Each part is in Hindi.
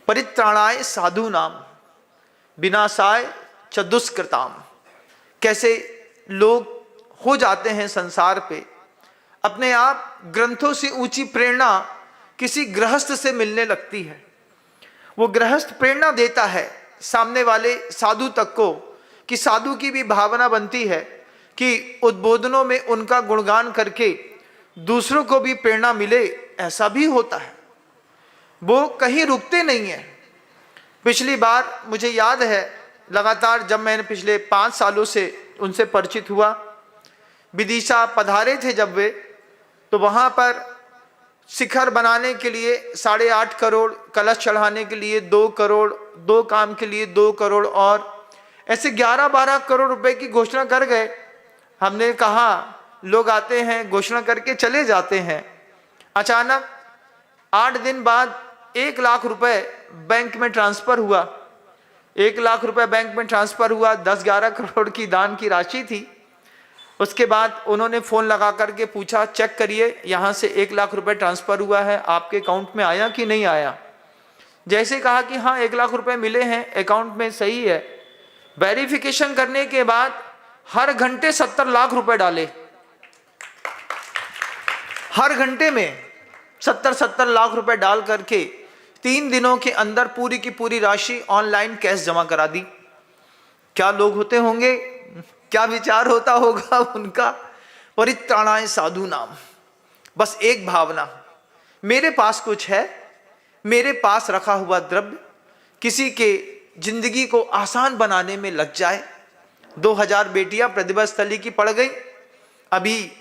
परित्राणाय साधूनाम विनाशाय च दुष्कृताम। कैसे लोग हो जाते हैं संसार पे, अपने आप ग्रंथों से ऊंची प्रेरणा किसी गृहस्थ से मिलने लगती है। वो गृहस्थ प्रेरणा देता है सामने वाले साधु तक को, कि साधु की भी भावना बनती है कि उद्बोधनों में उनका गुणगान करके दूसरों को भी प्रेरणा मिले। ऐसा भी होता है, वो कहीं रुकते नहीं है। पिछली बार मुझे याद है, लगातार जब मैंने पिछले 5 सालों से उनसे परिचित हुआ, विदिशा पधारे थे जब वे, तो वहाँ पर शिखर बनाने के लिए 8.5 करोड़, कलश चढ़ाने के लिए 2 करोड़, 2 काम के लिए 2 करोड़, और ऐसे 11-12 करोड़ रुपए की घोषणा कर गए। हमने कहा लोग आते हैं घोषणा करके चले जाते हैं। अचानक 8 दिन बाद 1 लाख रुपए बैंक में ट्रांसफर हुआ। 1 लाख रुपए बैंक में ट्रांसफर हुआ। 10-11 करोड़ की दान की राशि थी। उसके बाद उन्होंने फोन लगा करके पूछा, चेक करिए यहाँ से 1 लाख रुपए ट्रांसफर हुआ है, आपके अकाउंट में आया कि नहीं आया। जैसे कहा कि हाँ 1 लाख रुपए मिले हैं, अकाउंट में सही है। वेरिफिकेशन करने के बाद हर घंटे 70 लाख रुपए डाले। हर घंटे में 70 लाख रुपए डाल करके 3 दिनों के अंदर पूरी की पूरी राशि ऑनलाइन कैश जमा करा दी। क्या लोग होते होंगे, क्या विचार होता होगा उनका। परित्राणाय साधु नाम, बस एक भावना, मेरे पास कुछ है, मेरे पास रखा हुआ द्रव्य किसी के जिंदगी को आसान बनाने में लग जाए। 2000 बेटियां प्रतिभा स्थली की पड़ गई। अभी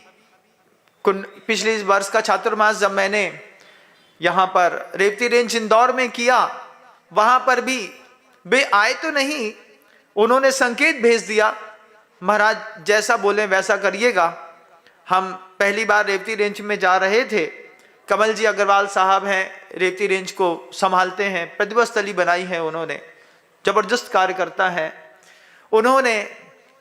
पिछले वर्ष का चातुर्मास जब मैंने यहाँ पर रेवती रेंज इंदौर में किया, वहां पर भी वे आए तो नहीं, उन्होंने संकेत भेज दिया, महाराज जैसा बोले वैसा करिएगा। हम पहली बार रेवती रेंज में जा रहे थे। कमल जी अग्रवाल साहब हैं, रेवती रेंज को संभालते हैं, प्रतिभा स्थली बनाई है उन्होंने, जबरदस्त कार्यकर्ता है। उन्होंने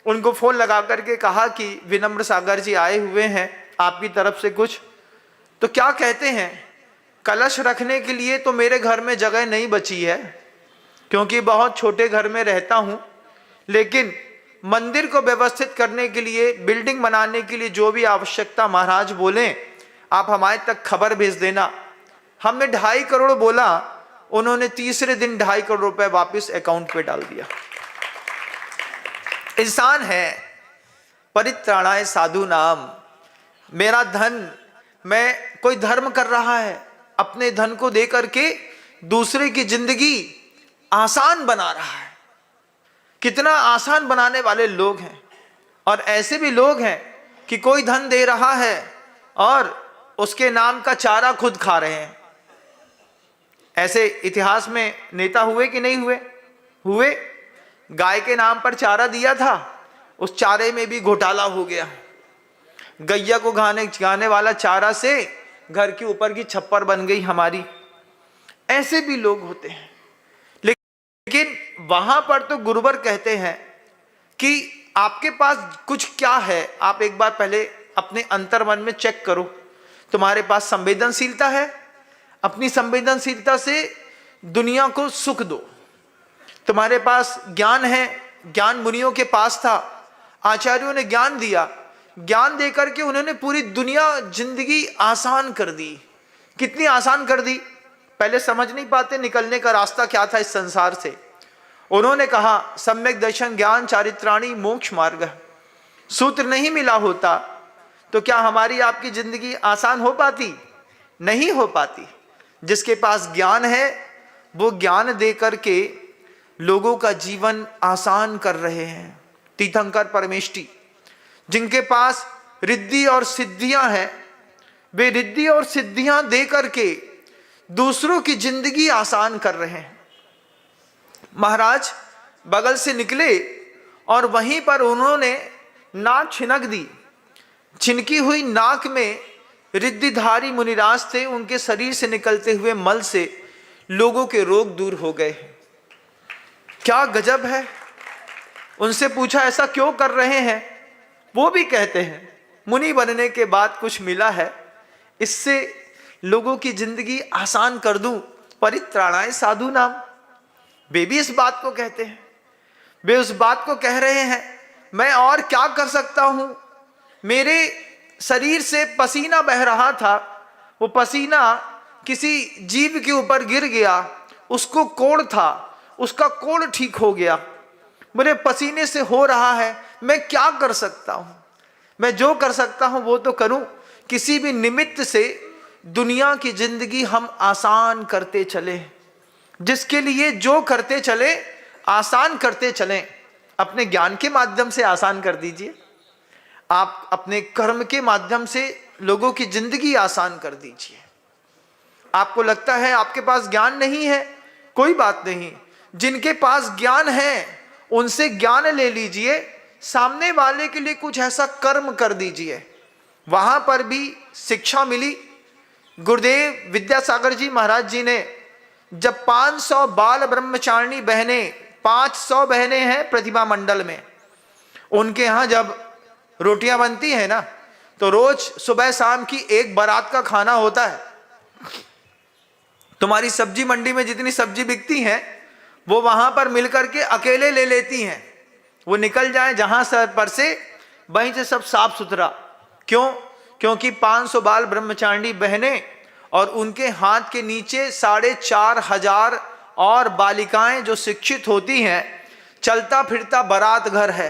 उनको फोन लगा करके कहा कि विनम्र सागर जी आए हुए हैं, आपकी तरफ से कुछ। तो क्या कहते हैं, कलश रखने के लिए तो मेरे घर में जगह नहीं बची है, क्योंकि बहुत छोटे घर में रहता हूं, लेकिन मंदिर को व्यवस्थित करने के लिए, बिल्डिंग बनाने के लिए जो भी आवश्यकता महाराज बोले, आप हमारे तक खबर भेज देना। हमने 2.5 करोड़ बोला, उन्होंने तीसरे दिन 2.5 करोड़ रुपए वापस अकाउंट पे डाल दिया। इंसान है। परित्राणाय साधु नाम, मेरा धन, मैं कोई धर्म कर रहा है, अपने धन को दे करके दूसरे की जिंदगी आसान बना रहा है। कितना आसान बनाने वाले लोग हैं। और ऐसे भी लोग हैं कि कोई धन दे रहा है और उसके नाम का चारा खुद खा रहे हैं। ऐसे इतिहास में नेता हुए कि नहीं हुए? हुए। गाय के नाम पर चारा दिया था, उस चारे में भी घोटाला हो गया। गैया को गाने वाला चारा से घर के ऊपर की छप्पर बन गई हमारी। ऐसे भी लोग होते हैं। लेकिन वहां पर तो गुरुवर कहते हैं कि आपके पास कुछ क्या है, आप एक बार पहले अपने अंतर्मन में चेक करो। तुम्हारे पास संवेदनशीलता है, अपनी संवेदनशीलता से दुनिया को सुख दो। तुम्हारे पास ज्ञान है, ज्ञान मुनियों के पास था, आचार्यों ने ज्ञान दिया, ज्ञान देकर के उन्होंने पूरी दुनिया, जिंदगी आसान कर दी। कितनी आसान कर दी, पहले समझ नहीं पाते निकलने का रास्ता क्या था इस संसार से। उन्होंने कहा सम्यक दर्शन ज्ञान चारित्राणी मोक्ष मार्ग। सूत्र नहीं मिला होता तो क्या हमारी आपकी जिंदगी आसान हो पाती? नहीं हो पाती। जिसके पास ज्ञान है वो ज्ञान दे करके लोगों का जीवन आसान कर रहे हैं। तीर्थंकर परमेष्टि, जिनके पास रिद्धि और सिद्धियां हैं, वे रिद्धि और सिद्धियां दे करके दूसरों की जिंदगी आसान कर रहे हैं। महाराज बगल से निकले और वहीं पर उन्होंने नाक छिनक दी। छिनकी हुई नाक में रिद्धिधारी मुनिराज थे, उनके शरीर से निकलते हुए मल से लोगों के रोग दूर हो गए। क्या गजब है। उनसे पूछा ऐसा क्यों कर रहे हैं? वो भी कहते हैं मुनि बनने के बाद कुछ मिला है, इससे लोगों की जिंदगी आसान कर दूं। परित्राणाय साधूनाम। वे भी इस बात को कहते हैं, वे उस बात को कह रहे हैं मैं और क्या कर सकता हूं। मेरे शरीर से पसीना बह रहा था, वो पसीना किसी जीव के ऊपर गिर गया, उसको कोढ़ था, उसका कोढ़ ठीक हो गया, मेरे पसीने से हो रहा है, मैं क्या कर सकता हूं। मैं जो कर सकता हूं वो तो करूं। किसी भी निमित्त से दुनिया की जिंदगी हम आसान करते चले, जिसके लिए जो करते चले आसान करते चलें। अपने ज्ञान के माध्यम से आसान कर दीजिए, आप अपने कर्म के माध्यम से लोगों की जिंदगी आसान कर दीजिए। आपको लगता है आपके पास ज्ञान नहीं है, कोई बात नहीं, जिनके पास ज्ञान है उनसे ज्ञान ले लीजिए, सामने वाले के लिए कुछ ऐसा कर्म कर दीजिए। वहां पर भी शिक्षा मिली। गुरुदेव विद्यासागर जी महाराज जी ने जब 500 बाल ब्रह्मचारिणी बहनें, 500 बहनें हैं प्रतिभा मंडल में, उनके यहां जब रोटियां बनती हैं ना, तो रोज सुबह शाम की एक बारात का खाना होता है। तुम्हारी सब्जी मंडी में जितनी सब्जी बिकती हैं वो वहां पर मिलकर के अकेले ले लेती हैं, वो निकल जाए जहां सर पर से, वहीं से सब साफ सुथरा। क्यों? क्योंकि 500 बाल ब्रह्मचारिणी बहनें और उनके हाथ के नीचे 4,500 और बालिकाएं जो शिक्षित होती हैं। चलता फिरता बारात घर है।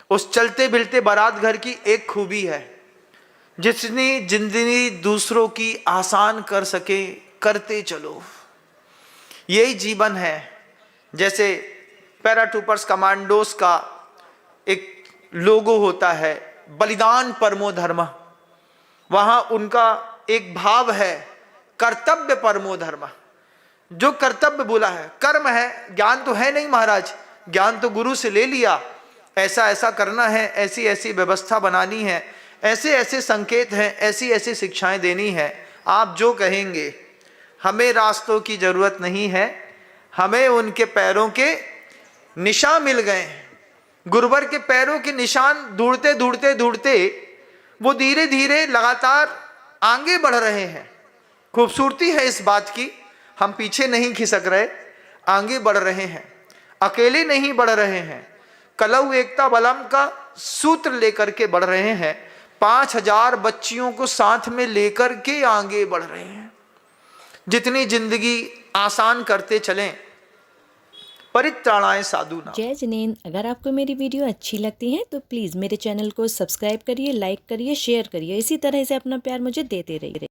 उस चलते फिरते बारात घर की एक खूबी है, जितनी जिंदगी दूसरों की आसान कर सके करते चलो। यही जीवन है। जैसे पैराट्रूपर्स कमांडोज का एक लोगो होता है, बलिदान परमो धर्म, वहां उनका एक भाव है कर्तव्य परमो धर्म। जो कर्तव्य बोला है, कर्म है, ज्ञान तो है नहीं महाराज, ज्ञान तो गुरु से ले लिया, ऐसा ऐसा करना है, ऐसी ऐसी व्यवस्था बनानी है, ऐसे ऐसे संकेत हैं, ऐसी ऐसी शिक्षाएं देनी है। आप जो कहेंगे, हमें रास्तों की जरूरत नहीं है, हमें उनके पैरों के निशान मिल गए हैं। गुरुवर के पैरों के निशान ढूंढते ढूंढते ढूंढते वो धीरे धीरे लगातार आगे बढ़ रहे हैं। खूबसूरती है इस बात की, हम पीछे नहीं खिसक रहे, आगे बढ़ रहे हैं, अकेले नहीं बढ़ रहे हैं। कलौ एकता बलम का सूत्र लेकर के बढ़ रहे हैं। 5,000 बच्चियों को साथ में लेकर के आगे बढ़ रहे हैं। जितनी जिंदगी आसान करते चलें। परित्राणाय साधूनाम। जय जिनेंद्र। अगर आपको मेरी वीडियो अच्छी लगती है तो प्लीज़ मेरे चैनल को सब्सक्राइब करिए, लाइक करिए, शेयर करिए। इसी तरह से अपना प्यार मुझे देते रहिए।